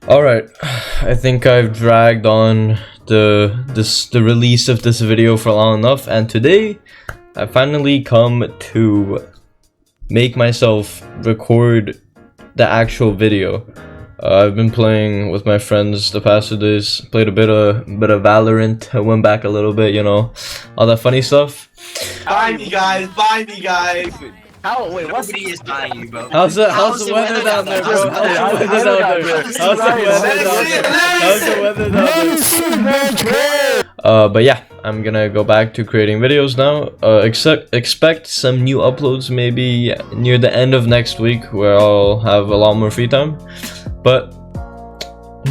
Alright, I think I've dragged on the release of this video for long enough, and today I finally come to make myself record the actual video. I've been playing with my friends the past 2 days, played a bit of Valorant, I went back a little bit, you know, all that funny stuff. Buy me guys, buy me guys! Wait, what's he is buying you, bro? How's the weather down there, bro? How's the weather down there? But yeah, I'm gonna go back to creating videos now. Expect some new uploads maybe near the end of next week, where I'll have a lot more free time. But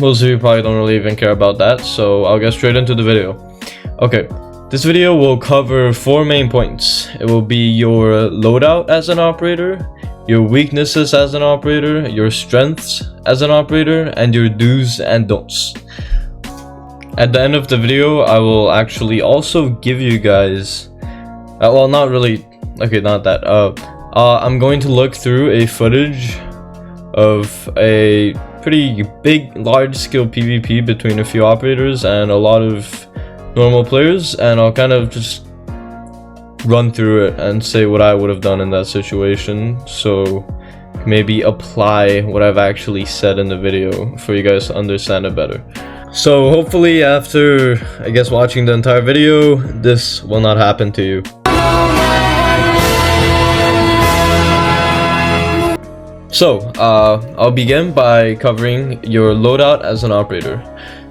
most of you probably don't really even care about that, so I'll get straight into the video. Okay. This video will cover 4 main points. It will be your loadout as an operator, your weaknesses as an operator, your strengths as an operator, and your do's and don'ts. At the end of the video, I will actually also give you guys, well, not really, okay, not that, I'm going to look through a footage of a pretty big, large-scale PvP between a few operators and a lot of normal players, and I'll kind of just run through it and say what I would have done in that situation, so maybe apply what I've actually said in the video for you guys to understand it better. So hopefully after, I guess, watching the entire video, this will not happen to you. So, I'll begin by covering your loadout as an operator.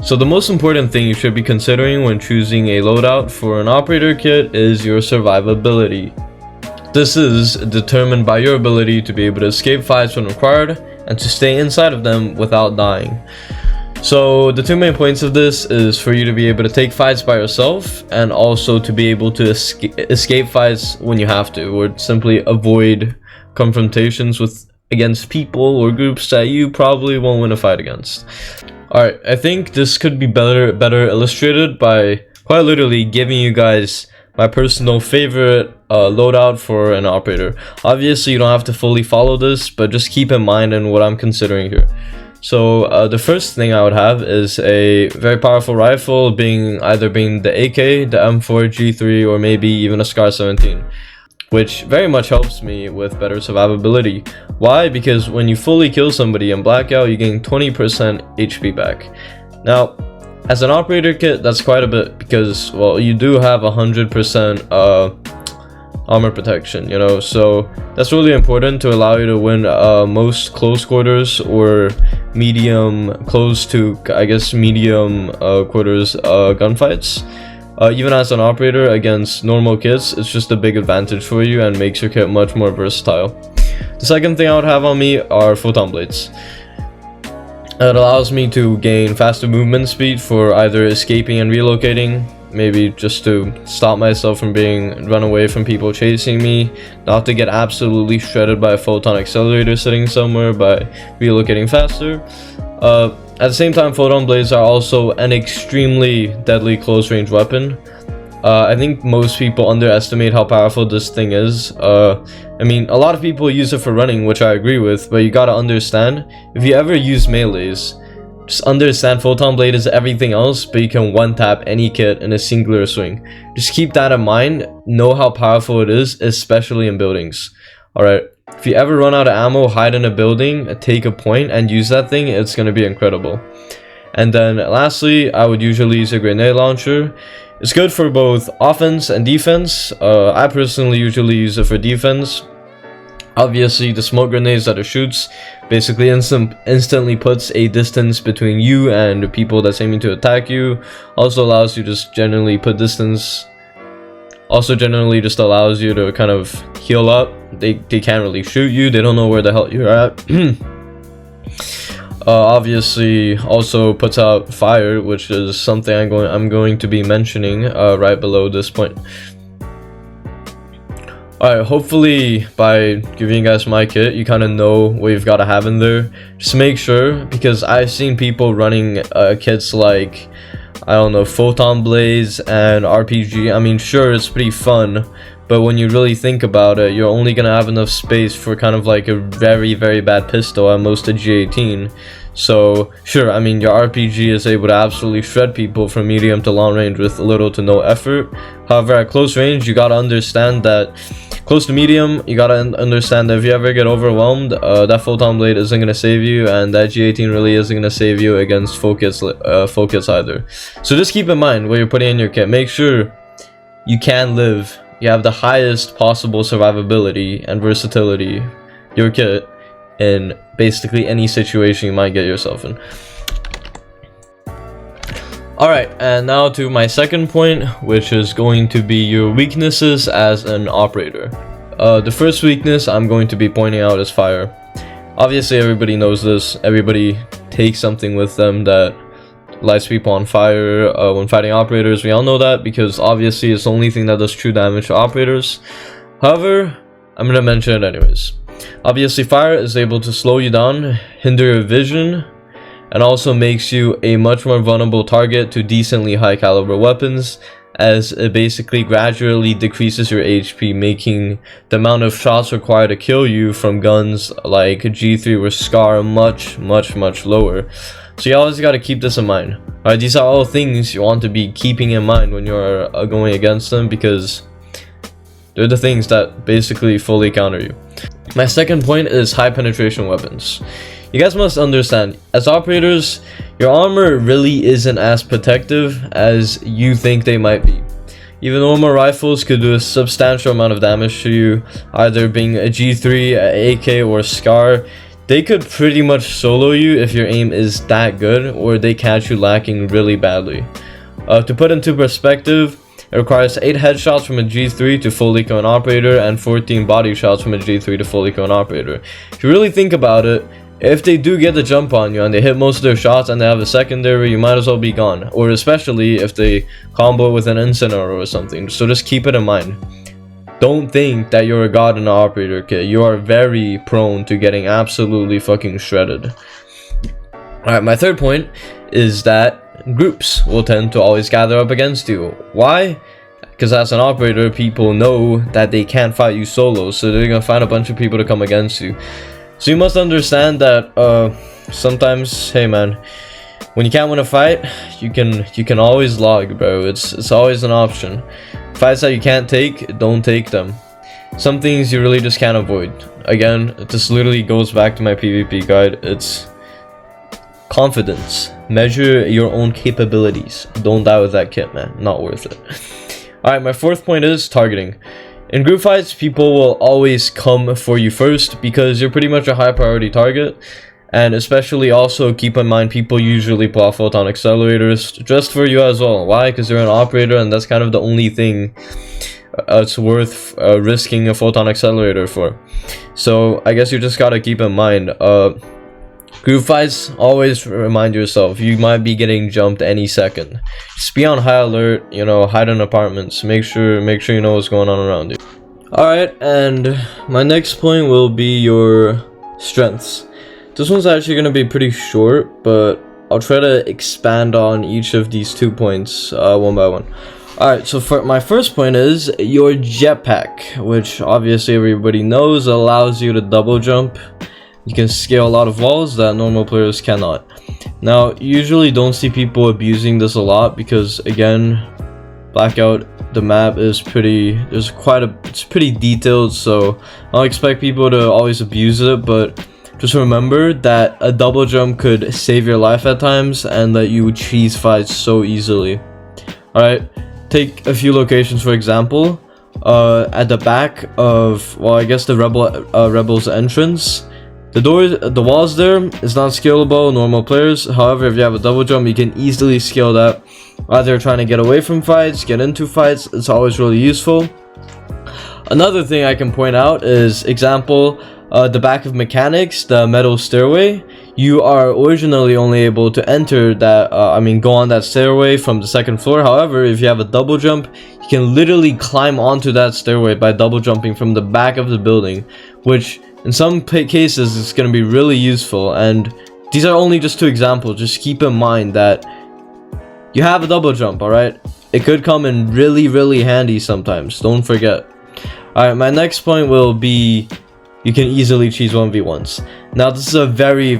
So the most important thing you should be considering when choosing a loadout for an operator kit is your survivability. This is determined by your ability to be able to escape fights when required and to stay inside of them without dying. So the 2 main points of this is for you to be able to take fights by yourself, and also to be able to escape fights when you have to, or simply avoid confrontations against people or groups that you probably won't win a fight against. Alright, I think this could be better illustrated by quite literally giving you guys my personal favorite loadout for an operator. Obviously you don't have to fully follow this, but just keep in mind in what I'm considering here. So the first thing I would have is a very powerful rifle, either being the AK, the M4, G3, or maybe even a Scar 17. Which very much helps me with better survivability. Why? Because when you fully kill somebody in Blackout, you gain 20% HP back. Now, as an operator kit, that's quite a bit, because, well, you do have 100% armor protection, you know, so that's really important to allow you to win most close quarters or medium, close to, I guess, medium quarters gunfights. Even as an operator against normal kits, it's just a big advantage for you and makes your kit much more versatile. The second thing I would have on me are photon blades. It allows me to gain faster movement speed for either escaping and relocating, maybe just to stop myself from being run away from people chasing me, not to get absolutely shredded by a photon accelerator sitting somewhere by relocating faster. At the same time, photon blades are also an extremely deadly close-range weapon. I think most people underestimate how powerful this thing is. I mean, a lot of people use it for running, which I agree with, but you gotta understand, if you ever use melees, just understand photon blade is everything else, but you can one-tap any kit in a singular swing. Just keep that in mind, know how powerful it is, especially in buildings. Alright. If you ever run out of ammo, hide in a building, take a point, and use that thing, it's going to be incredible. And then lastly, I would usually use a grenade launcher. It's good for both offense and defense. I personally usually use it for defense. Obviously, the smoke grenades that it shoots basically instantly puts a distance between you and the people that's aiming to attack you. Also allows you to just generally put distance. Also generally just allows you to kind of heal up. They can't really shoot you, they don't know where the hell you're at. Obviously also puts out fire, which is something I'm going to be mentioning right below this point. Alright, hopefully by giving you guys my kit, you kind of know what you've got to have in there. Just make sure, because I've seen people running kits like, I don't know, photon blades and RPG. I mean, sure, it's pretty fun, but when you really think about it, you're only gonna have enough space for kind of like a very, very bad pistol at most a G18. So sure, I mean, your RPG is able to absolutely shred people from medium to long range with little to no effort. However, at close range, you gotta understand that close to medium, you gotta understand that if you ever get overwhelmed, that photon blade isn't gonna save you, and that G18 really isn't gonna save you against focus either. So just keep in mind what you're putting in your kit. Make sure you can live. You have the highest possible survivability and versatility your kit in basically any situation you might get yourself in. Alright, and now to my second point, which is going to be your weaknesses as an operator. The first weakness I'm going to be pointing out is fire. Obviously everybody knows this. Everybody takes something with them that lights people on fire when fighting operators. We all know that because obviously it's the only thing that does true damage to operators. However, I'm going to mention it anyways. Obviously fire is able to slow you down, hinder your vision, and also makes you a much more vulnerable target to decently high caliber weapons, as it basically gradually decreases your HP, making the amount of shots required to kill you from guns like G3 or Scar much lower. So you always got to keep this in mind. Alright, these are all things you want to be keeping in mind when you're going against them, because they're the things that basically fully counter you. My second point is high penetration weapons. You guys must understand, as operators, your armor really isn't as protective as you think they might be. Even normal rifles could do a substantial amount of damage to you, either being a G3, a AK, or a Scar. They could pretty much solo you if your aim is that good, or they catch you lacking really badly. To put into perspective, it requires 8 headshots from a G3 to fully kill an operator, and 14 body shots from a G3 to fully kill an operator. If you really think about it, if they do get the jump on you and they hit most of their shots and they have a secondary, you might as well be gone. Or especially if they combo with an incinerator or something. So just keep it in mind. Don't think that you're a god in an operator kit. You are very prone to getting absolutely fucking shredded. Alright, my third point is that groups will tend to always gather up against you. Why? Because as an operator, people know that they can't fight you solo, so they're gonna find a bunch of people to come against you. So you must understand that sometimes, hey man, when you can't win a fight, you can always log, bro. It's always an option. Fights that you can't take, don't take them. Some things you really just can't avoid. Again, this literally goes back to my PvP guide. It's confidence. Measure your own capabilities. Don't die with that kit, man. Not worth it. Alright, my fourth point is targeting. In group fights, people will always come for you first because you're pretty much a high priority target. And especially also keep in mind, people usually pull off photon accelerators just for you as well. Why? Because you're an operator and that's kind of the only thing it's worth risking a photon accelerator for. So I guess you just gotta keep in mind, group fights, always remind yourself you might be getting jumped any second. Just be on high alert, you know, hide in apartments, make sure you know what's going on around you. Alright, and my next point will be your strengths. This one's actually going to be pretty short, but I'll try to expand on each of these 2 points one by one. Alright, so for my first point is your jetpack, which obviously everybody knows allows you to double jump. You can scale a lot of walls that normal players cannot. Now, you usually don't see people abusing this a lot because, again, Blackout, the map is pretty, it's pretty detailed, so I don't expect people to always abuse it, but just remember that a double jump could save your life at times and let you cheese fights so easily. Alright, take a few locations for example. At the back of, well, I guess the Rebels entrance, the walls there is not scalable, normal players. However, if you have a double jump, you can easily scale that. Either trying to get away from fights, get into fights, it's always really useful. Another thing I can point out is, example, the back of mechanics, the metal stairway. You are originally only able to enter that, go on that stairway from the second floor. However, if you have a double jump, you can literally climb onto that stairway by double jumping from the back of the building, which in some cases is going to be really useful. And these are only just 2 examples. Just keep in mind that you have a double jump, alright? It could come in really handy sometimes. Don't forget. Alright, my next point will be you can easily cheese 1v1s. Now this is a very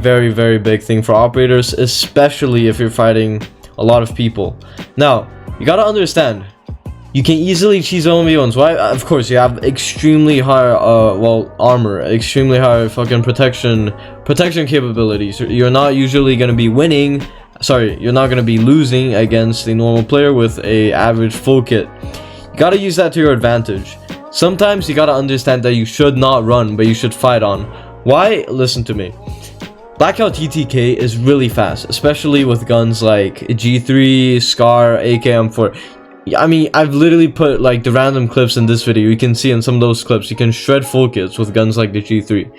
big thing for operators, especially if you're fighting a lot of people. Now you gotta understand, you can easily cheese 1v1s. Why? Of course, you have extremely high armor, extremely high fucking protection capabilities. You're not usually gonna be winning, sorry, you're not gonna be losing against a normal player with a average full kit. You gotta use that to your advantage. Sometimes you gotta understand that you should not run, but you should fight on. Why? Listen to me. Blackout TTK is really fast, especially with guns like G3, SCAR, AK-M4. I mean, I've literally put like the random clips in this video. You can see in some of those clips, you can shred full kits with guns like the G3.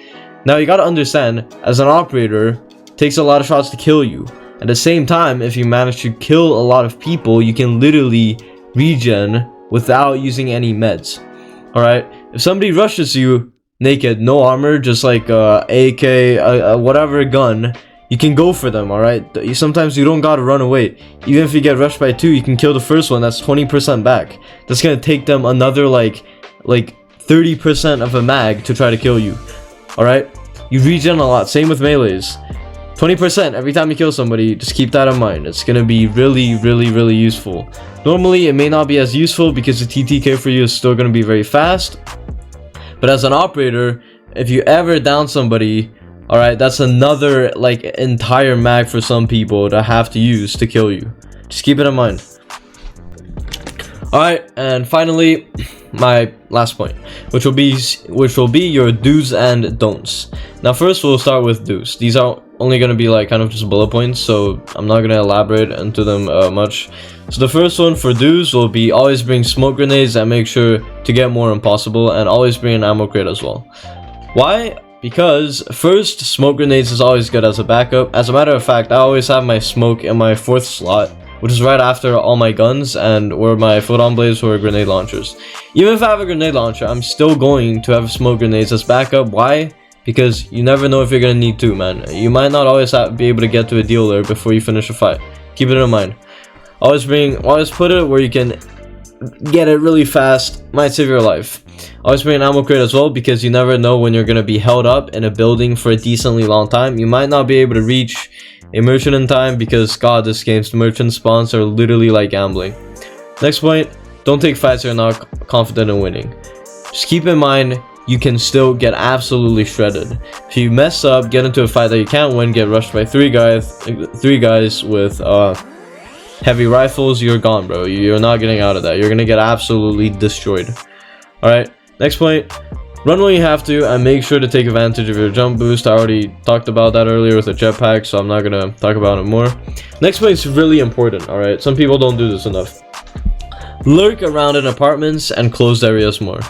Now you gotta understand, as an operator, it takes a lot of shots to kill you. At the same time, if you manage to kill a lot of people, you can literally regen without using any meds. Alright, if somebody rushes you naked, no armor, just like AK, whatever gun, you can go for them. Alright, sometimes you don't gotta run away. Even if you get rushed by 2, you can kill the first one. That's 20% back. That's gonna take them another like 30% of a mag to try to kill you. Alright, you regen a lot. Same with melees. 20% every time you kill somebody. Just keep that in mind. It's gonna be really useful. Normally it may not be as useful because the TTK for you is still gonna be very fast, but as an operator, if you ever down somebody, all right, that's another like entire mag for some people to have to use to kill you. Just keep it in mind. All right, and finally, my last point, which will be your do's and don'ts. Now first we'll start with do's. These are only going to be like kind of just bullet points, so I'm not going to elaborate into them much. So the first one for do's will be always bring smoke grenades and make sure to get more impossible, and always bring an ammo crate as well. Why? Because first, smoke grenades is always good as a backup. As a matter of fact, I always have my smoke in my 4th slot, which is right after all my guns and where my photon blades or grenade launchers. Even if I have a grenade launcher, I'm still going to have smoke grenades as backup. Why? Because you never know if you're gonna need to, man. You might not always be able to get to a dealer before you finish a fight. Keep it in mind. Always put it where you can get it really fast. Might save your life. Always bring an ammo crate as well, because you never know when you're gonna be held up in a building for a decently long time. You might not be able to reach a merchant in time, because god, this game's merchant spawns are literally like gambling. Next point, don't take fights you're not confident in winning. Just keep in mind, you can still get absolutely shredded. If you mess up, get into a fight that you can't win, get rushed by three guys with heavy rifles, you're gone, bro. You're not getting out of that. You're gonna get absolutely destroyed. Alright, next point, run when you have to, and make sure to take advantage of your jump boost. I already talked about that earlier with the jetpack, so I'm not gonna talk about it more. Next point is really important. Alright, some people don't do this enough. Lurk around in apartments and closed areas more.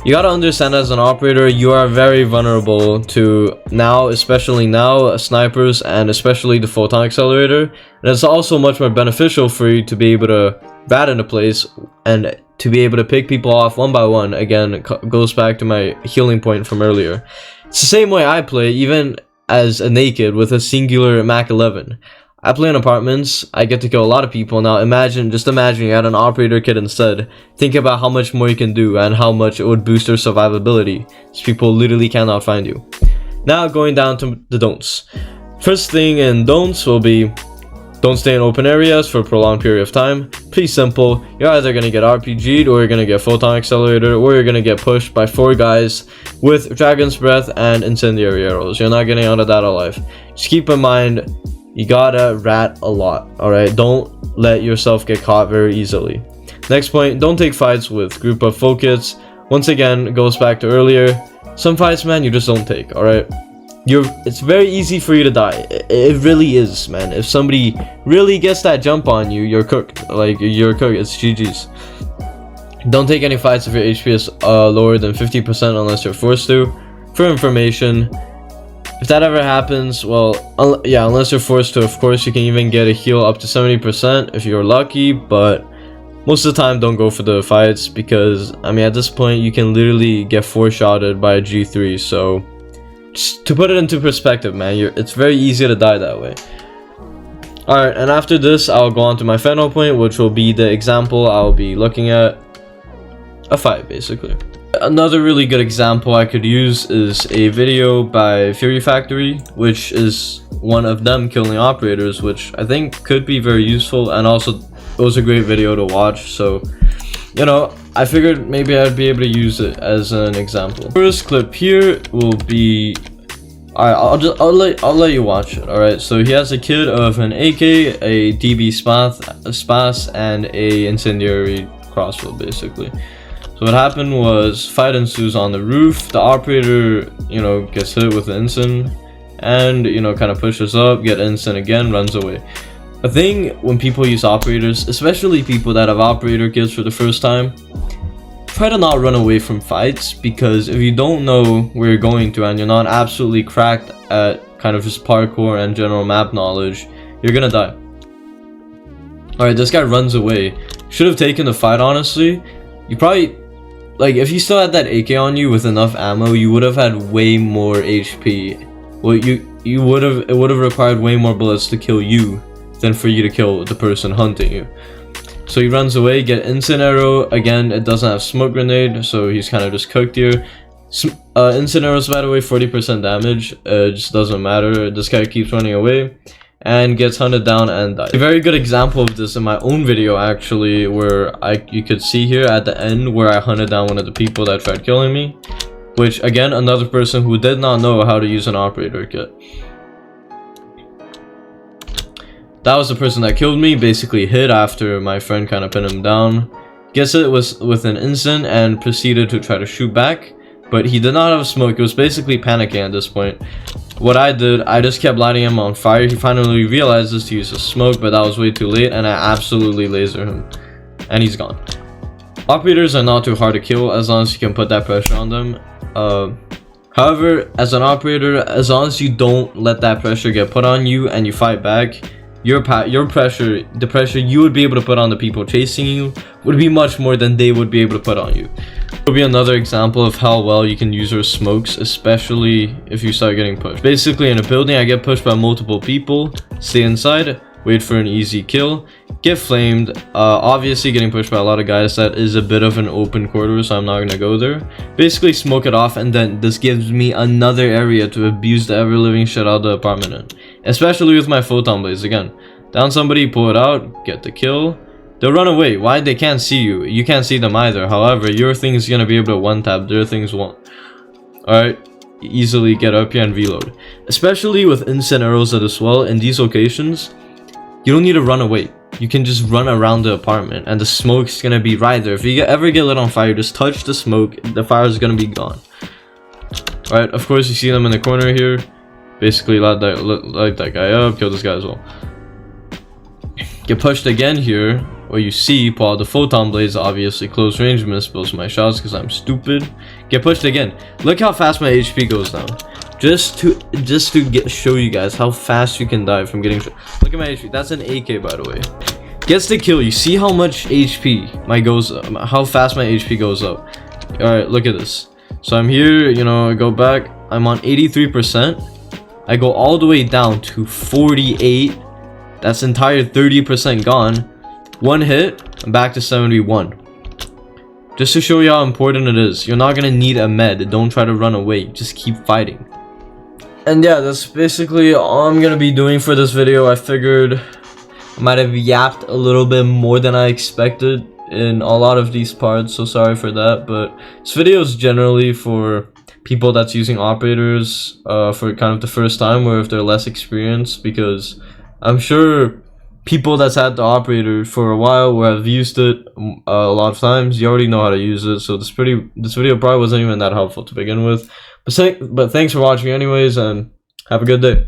You gotta understand, as an operator, you are very vulnerable to especially now, snipers, and especially the photon accelerator. And it's also much more beneficial for you to be able to rat in a place and to be able to pick people off one by one. Again, it goes back to my healing point from earlier. It's the same way I play, even as a naked with a singular Mac 11. I play in apartments, I get to kill a lot of people. Now just imagine you had an operator kit instead. Think about how much more you can do and how much it would boost your survivability. These people literally cannot find you. Now going down to the don'ts. First thing in don'ts will be, don't stay in open areas for a prolonged period of time. Pretty simple. You're either going to get RPG'd, or you're going to get photon accelerator, or you're going to get pushed by 4 guys with dragon's breath and incendiary arrows. You're not getting out of that alive. Just keep in mind, you gotta rat a lot. Alright, don't let yourself get caught very easily. Next point, don't take fights with group of full kits. Once again, it goes back to earlier. Some fights, man, you just don't take. Alright, it's very easy for you to die. It really is, man. If somebody really gets that jump on you, you're cooked. Like, you're cooked. It's GG's. Don't take any fights if your HP is lower than 50% unless you're forced to. For information, if that ever happens, well, yeah, unless you're forced to, of course, you can even get a heal up to 70% if you're lucky, but most of the time, don't go for the fights, because, I mean, at this point, you can literally get 4-shotted by a G3, so just to put it into perspective, man, it's very easy to die that way. Alright, and after this, I'll go on to my final point, which will be the example I'll be looking at. A fight, basically. Another really good example I could use is a video by Fury Factory, which is one of them killing operators, which I think could be very useful, and also it was a great video to watch. So, you know, I figured maybe I'd be able to use it as an example. First clip here will be, alright, I'll let you watch it. Alright, so he has a kit of an AK, a DB spas, and a incendiary crossbow basically. So what happened was, fight ensues on the roof. The operator, you know, gets hit with the ensign, and, you know, kind of pushes up, get ensign again, runs away. A thing when people use operators, especially people that have operator kits for the first time, try to not run away from fights, because if you don't know where you're going to and you're not absolutely cracked at kind of just parkour and general map knowledge, you're gonna die. Alright, this guy runs away. Should have taken the fight, honestly. You probably, like, if you still had that AK on you with enough ammo, you would have had way more HP. Well, it would have required way more bullets to kill you than for you to kill the person hunting you. So he runs away, get instant arrow. Again, it doesn't have smoke grenade, so he's kind of just cooked here. Instant arrows, by the way, 40% damage. It just doesn't matter. This guy keeps running away and gets hunted down and dies. A very good example of this in my own video, actually, where you could see here at the end where I hunted down one of the people that tried killing me, which again, another person who did not know how to use an operator kit. That was the person that killed me, basically hid after my friend kind of pinned him down. Gets it was with an instant and proceeded to try to shoot back, but he did not have smoke. It was basically panicking at this point. What I did, I just kept lighting him on fire. He finally realizes to use the smoke, but that was way too late, and I absolutely laser him, and he's gone. Operators are not too hard to kill as long as you can put that pressure on them. However, as an operator, as long as you don't let that pressure get put on you and you fight back, your pressure, the pressure you would be able to put on the people chasing you, would be much more than they would be able to put on you. It will be another example of how well you can use your smokes, especially if you start getting pushed. Basically, in a building, I get pushed by multiple people, stay inside, wait for an easy kill, get flamed. Obviously getting pushed by a lot of guys, that is a bit of an open corridor, so I'm not gonna go there. Basically smoke it off, and then this gives me another area to abuse the ever-living shit out of the apartment in. Especially with my photon blaze. Again, down somebody, pull it out, get the kill. They'll run away. Why? They can't see you. You can't see them either. However, your thing is gonna be able to one-tap, their things won't. Alright, easily get up here and reload. Especially with instant arrows as well, in these locations, you don't need to run away. You can just run around the apartment, and the smoke's gonna be right there. If you ever get lit on fire, just touch the smoke, the fire is gonna be gone. Alright, of course you see them in the corner here. Basically light that guy up, kill this guy as well. Get pushed again here, where you see pull out the photon blaze, obviously close range, miss both my shots because I'm stupid. Get pushed again. Look how fast my HP goes down. Just to show you guys how fast you can die from getting. Look at my HP. That's an AK, by the way. Gets the kill. You see how much HP how fast my HP goes up. All right, look at this. So I'm here. You know, I go back. I'm on 83%. I go all the way down to 48. That's entire 30% gone. One hit, I'm back to 71. Just to show you how important it is. You're not gonna need a med. Don't try to run away. Just keep fighting. And yeah, that's basically all I'm gonna be doing for this video. I figured I might have yapped a little bit more than I expected in a lot of these parts, so sorry for that. But this video is generally for people that's using operators for kind of the first time, or if they're less experienced, because I'm sure people that's had the operator for a while or have used it a lot of times, you already know how to use it. So this video probably wasn't even that helpful to begin with. But thanks for watching anyways, and have a good day.